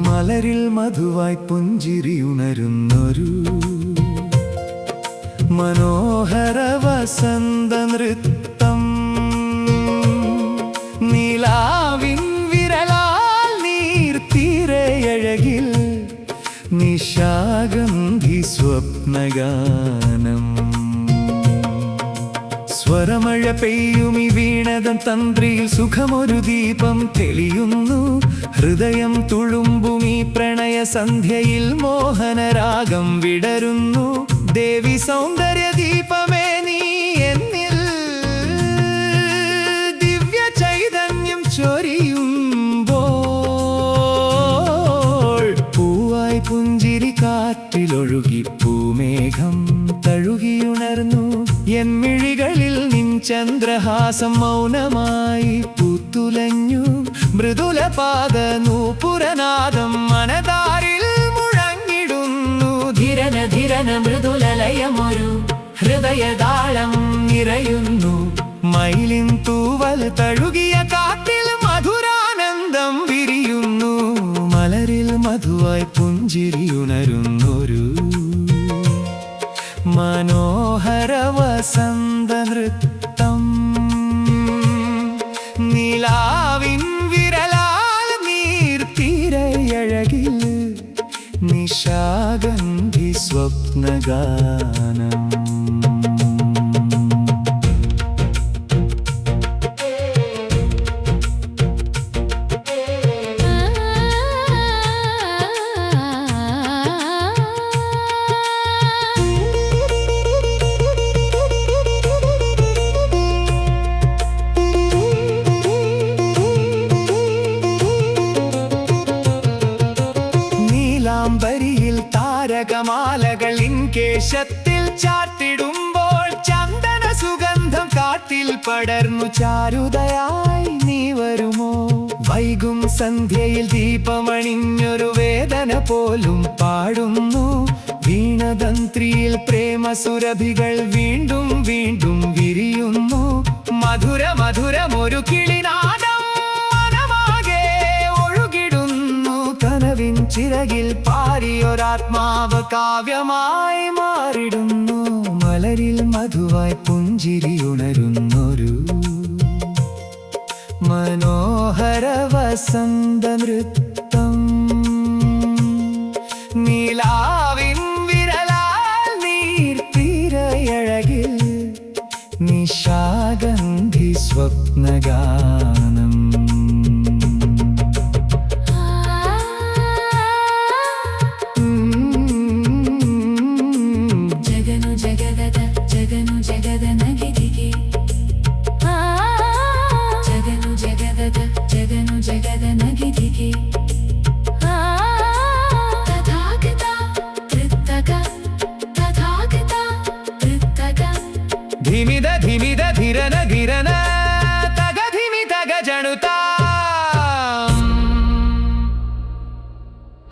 മലരിൽ മധുവായി പുഞ്ചിരിയുണരുന്നൊരു മനോഹര വസന്ത നൃത്തം. നിലാവിൻ വിരലാൽ നീർത്തിരയഴകിൽ നിശാഗന്ധി സ്വപ്നഗാനം. സ്വരമഴ പെയ്യുമി വീണതൻ തന്ത്രിയിൽ സുഖമൊരു ദീപം തെളിയുന്നു. ഹൃദയം തുളുമ്പുമീ പ്രണയ സന്ധ്യയിൽ മോഹനരാഗം വിടരുന്നു. ദേവി സൗന്ദര്യ ദീപമേ നീ എന്നിൽ ദിവ്യ ചൈതന്യം ചൊരിയുമ്പോൾ പൂവായി പുഞ്ചിരി കാറ്റിലൊഴുകി പൂമേഘം തഴുകിയുണർന്നു. എൻ മിഴികളിൽ നിൻ ചന്ദ്രഹാസം മൗനമായി പൂത്തുലഞ്ഞു. മൃദുലപാദ നൂപുരനാദം മനതാരിൽ മുഴങ്ങിടുന്നു. ധിരന ധിരന മൃദുലലയമൊരു ഹൃദയതാളം നിറയുന്നു. മയിലിൻ തൂവൽ തഴുകിയ കാറ്റിൽ മധുരാനന്ദം വിരിയുന്നു. മലരിൽ മധുവായി പുഞ്ചിരിയുണരുന്നൊരു മനോഹര വസന്ത നൃത്തം. നിലാവിൻ വിരലാൽ നീർത്തിരയഴകിൽ നിശാഗന്ധി സ്വപ്നഗാനം. നീലാംബരിയിൽ താരകമാലകളിൻ കേശത്തിൽ ചാർത്തിടുമ്പോൾ ചന്ദന സുഗന്ധം കാറ്റിൽ പടർന്നു. ചാരുതയായി നീ വരുമോ? വൈകും സന്ധ്യയിൽ ദീപമണിഞ്ഞൊരു വേദന പോലും പാടുന്നു. വീണതന്ത്രിയിൽ പ്രേമസുരഭികൾ വീണ്ടും വീണ്ടും വിരിയുന്നു. മധുര മധുരമൊരു കിളിനാദം മനമാകെ ഒഴുകിടുന്നു. കനവിൻ ചിറകിൽ പാരിയൊരാത്മാവ് കാവ്യമായി മാറിടുന്നു. മലരിൽ മധുവായി പുഞ്ചിരിയുണരുന്നൊരു മനോഹര വസന്ത നൃത്തം.